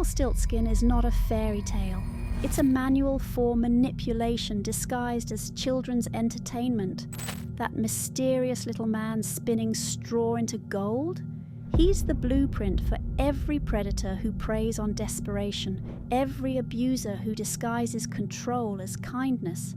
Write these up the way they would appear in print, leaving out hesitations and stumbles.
Rumpelstiltskin is not a fairy tale. It's a manual for manipulation disguised as children's entertainment. That mysterious little man spinning straw into gold? He's the blueprint for every predator who preys on desperation, every abuser who disguises control as kindness,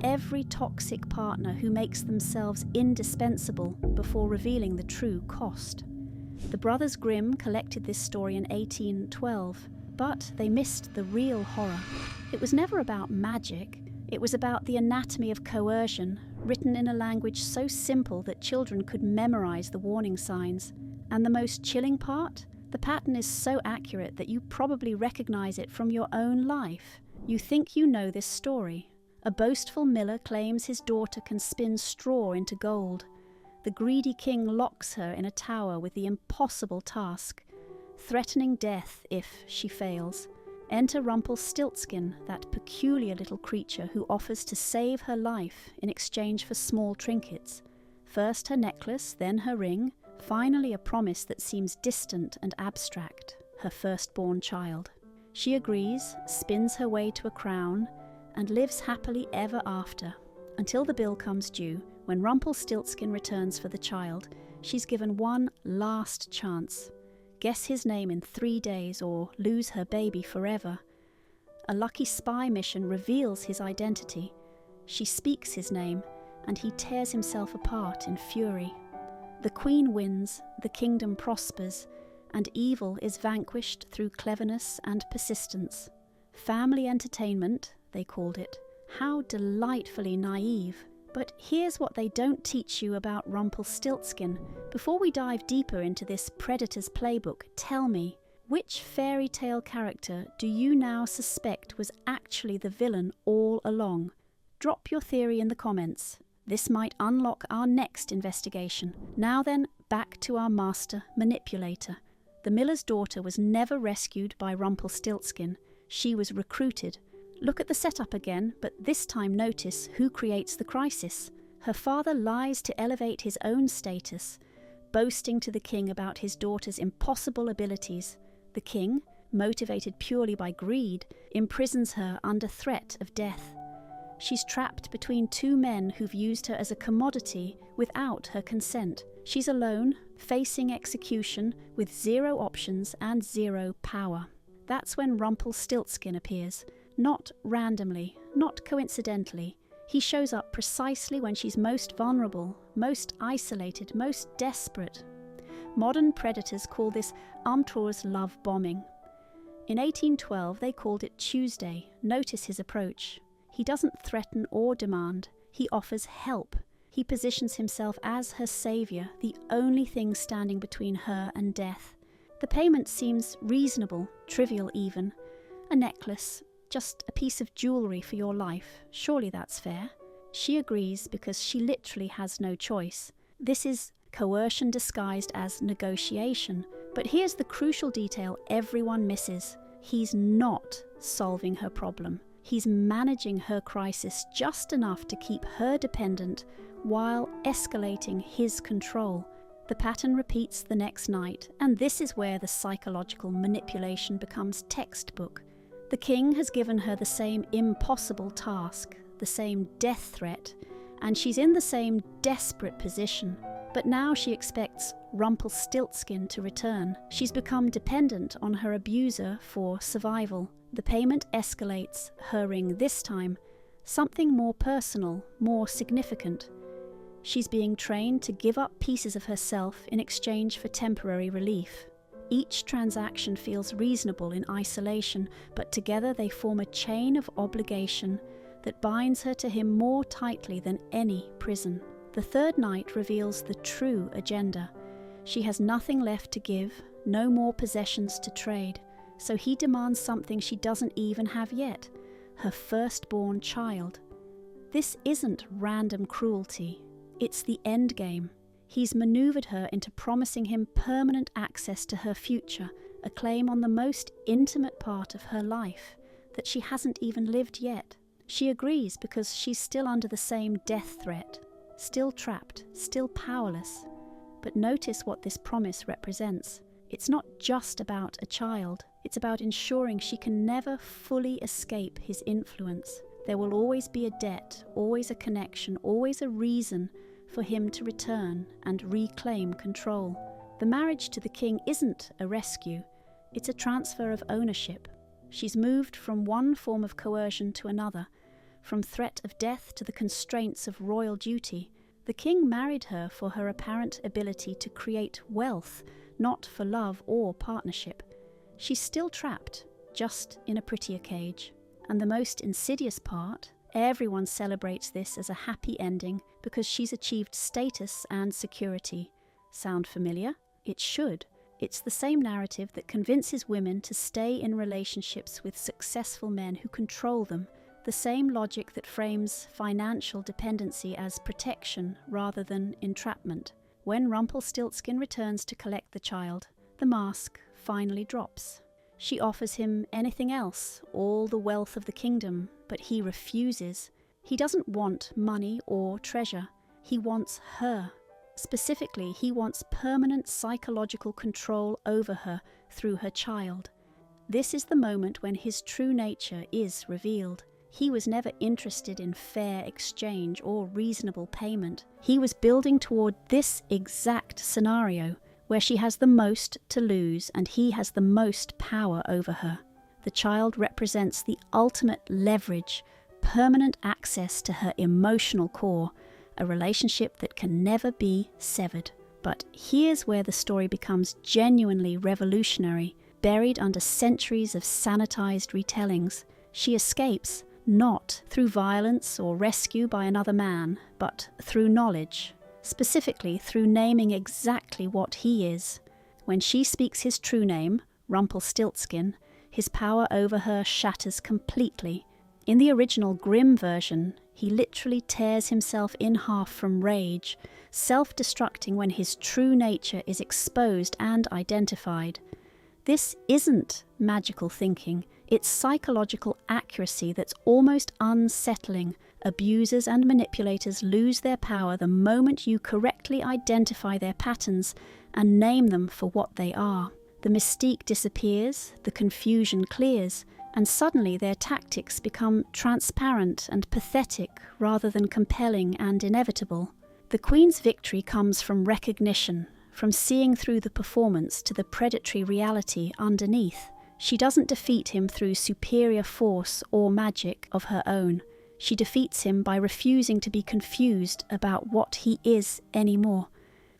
every toxic partner who makes themselves indispensable before revealing the true cost. The Brothers Grimm collected this story in 1812, but they missed the real horror. It was never about magic. It was about the anatomy of coercion, written in a language so simple that children could memorize the warning signs. And the most chilling part? The pattern is so accurate that you probably recognize it from your own life. You think you know this story. A boastful miller claims his daughter can spin straw into gold. The greedy king locks her in a tower with the impossible task, threatening death if she fails. Enter Rumpelstiltskin, that peculiar little creature who offers to save her life in exchange for small trinkets. First her necklace, then her ring, finally a promise that seems distant and abstract, her firstborn child. She agrees, spins her way to a crown, and lives happily ever after, until the bill comes due. When Rumpelstiltskin returns for the child, she's given one last chance. Guess his name in 3 days or lose her baby forever. A lucky spy mission reveals his identity. She speaks his name, and he tears himself apart in fury. The queen wins, the kingdom prospers, and evil is vanquished through cleverness and persistence. Family entertainment, they called it. How delightfully naive. But here's what they don't teach you about Rumpelstiltskin. Before we dive deeper into this predator's playbook, tell me, which fairy tale character do you now suspect was actually the villain all along? Drop your theory in the comments. This might unlock our next investigation. Now then, back to our master manipulator. The miller's daughter was never rescued by Rumpelstiltskin. She was recruited. Look at the setup again, but this time notice who creates the crisis. Her father lies to elevate his own status, boasting to the king about his daughter's impossible abilities. The king, motivated purely by greed, imprisons her under threat of death. She's trapped between two men who've used her as a commodity without her consent. She's alone, facing execution with 0 options and 0 power. That's when Rumpelstiltskin appears. Not randomly, not coincidentally. He shows up precisely when she's most vulnerable, most isolated, most desperate. Modern predators call this Amtor's love bombing. In 1812 they called it Tuesday. Notice his approach. He doesn't threaten or demand. He offers help. He positions himself as her saviour, the only thing standing between her and death. The payment seems reasonable, trivial even. A necklace, just a piece of jewellery for your life. Surely that's fair. She agrees because she literally has no choice. This is coercion disguised as negotiation. But here's the crucial detail everyone misses. He's not solving her problem. He's managing her crisis just enough to keep her dependent while escalating his control. The pattern repeats the next night, and this is where the psychological manipulation becomes textbook. The king has given her the same impossible task, the same death threat, and she's in the same desperate position. But now she expects Rumpelstiltskin to return. She's become dependent on her abuser for survival. The payment escalates, her ring this time, something more personal, more significant. She's being trained to give up pieces of herself in exchange for temporary relief. Each transaction feels reasonable in isolation, but together they form a chain of obligation that binds her to him more tightly than any prison. The third night reveals the true agenda. She has nothing left to give, no more possessions to trade, so he demands something she doesn't even have yet, her firstborn child. This isn't random cruelty, it's the endgame. He's manoeuvred her into promising him permanent access to her future, a claim on the most intimate part of her life, that she hasn't even lived yet. She agrees because she's still under the same death threat, still trapped, still powerless. But notice what this promise represents. It's not just about a child. It's about ensuring she can never fully escape his influence. There will always be a debt, always a connection, always a reason for him to return and reclaim control. The marriage to the king isn't a rescue, it's a transfer of ownership. She's moved from one form of coercion to another, from threat of death to the constraints of royal duty. The king married her for her apparent ability to create wealth, not for love or partnership. She's still trapped, just in a prettier cage. And the most insidious part, everyone celebrates this as a happy ending because she's achieved status and security. Sound familiar? It should. It's the same narrative that convinces women to stay in relationships with successful men who control them, the same logic that frames financial dependency as protection rather than entrapment. When Rumpelstiltskin returns to collect the child, the mask finally drops. She offers him anything else, all the wealth of the kingdom, but he refuses. He doesn't want money or treasure. He wants her. Specifically, he wants permanent psychological control over her through her child. This is the moment when his true nature is revealed. He was never interested in fair exchange or reasonable payment. He was building toward this exact scenario, where she has the most to lose and he has the most power over her. The child represents the ultimate leverage, permanent access to her emotional core, a relationship that can never be severed. But here's where the story becomes genuinely revolutionary, buried under centuries of sanitized retellings. She escapes, not through violence or rescue by another man, but through knowledge. Specifically through naming exactly what he is. When she speaks his true name, Rumpelstiltskin, his power over her shatters completely. In the original Grimm version, he literally tears himself in half from rage, self-destructing when his true nature is exposed and identified. This isn't magical thinking, it's psychological accuracy that's almost unsettling. Abusers and manipulators lose their power the moment you correctly identify their patterns and name them for what they are. The mystique disappears, the confusion clears, and suddenly their tactics become transparent and pathetic rather than compelling and inevitable. The Queen's victory comes from recognition, from seeing through the performance to the predatory reality underneath. She doesn't defeat him through superior force or magic of her own. She defeats him by refusing to be confused about what he is anymore.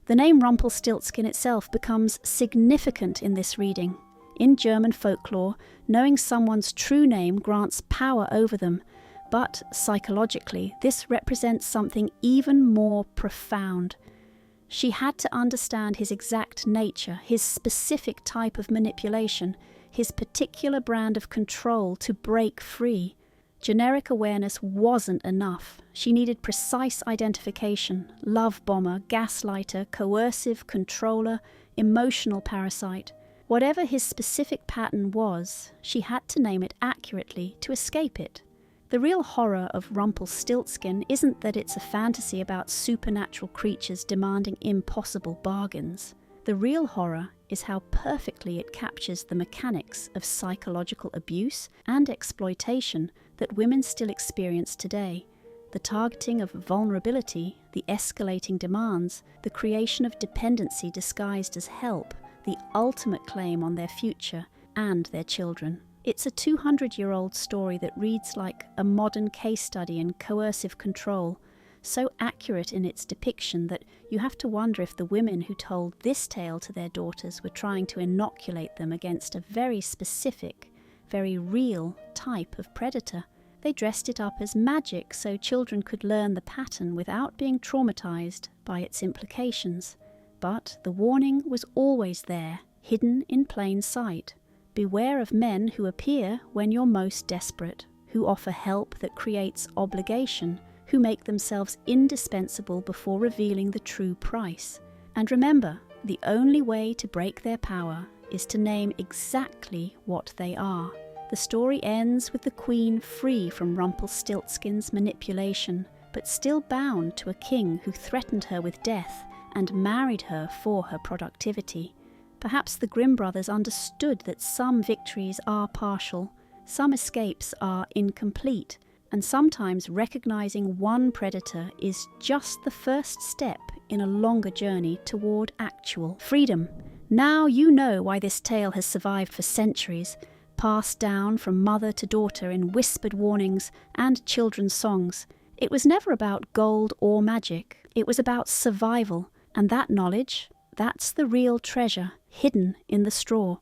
The name Rumpelstiltskin itself becomes significant in this reading. In German folklore, knowing someone's true name grants power over them, but psychologically, this represents something even more profound. She had to understand his exact nature, his specific type of manipulation, his particular brand of control to break free. Generic awareness wasn't enough. She needed precise identification: love bomber, gaslighter, coercive controller, emotional parasite. Whatever his specific pattern was, she had to name it accurately to escape it. The real horror of Rumpelstiltskin isn't that it's a fantasy about supernatural creatures demanding impossible bargains. The real horror is how perfectly it captures the mechanics of psychological abuse and exploitation that women still experience today. The targeting of vulnerability, the escalating demands, the creation of dependency disguised as help, the ultimate claim on their future and their children. It's a 200-year-old story that reads like a modern case study in coercive control, so accurate in its depiction that you have to wonder if the women who told this tale to their daughters were trying to inoculate them against a very specific, very real type of predator. They dressed it up as magic so children could learn the pattern without being traumatized by its implications. But the warning was always there, hidden in plain sight. Beware of men who appear when you're most desperate, who offer help that creates obligation, who make themselves indispensable before revealing the true price. And remember, the only way to break their power is to name exactly what they are. The story ends with the Queen free from Rumpelstiltskin's manipulation, but still bound to a king who threatened her with death and married her for her productivity. Perhaps the Grimm brothers understood that some victories are partial, some escapes are incomplete, and sometimes recognizing one predator is just the first step in a longer journey toward actual freedom. Now you know why this tale has survived for centuries, passed down from mother to daughter in whispered warnings and children's songs. It was never about gold or magic. It was about survival, and that knowledge, that's the real treasure hidden in the straw.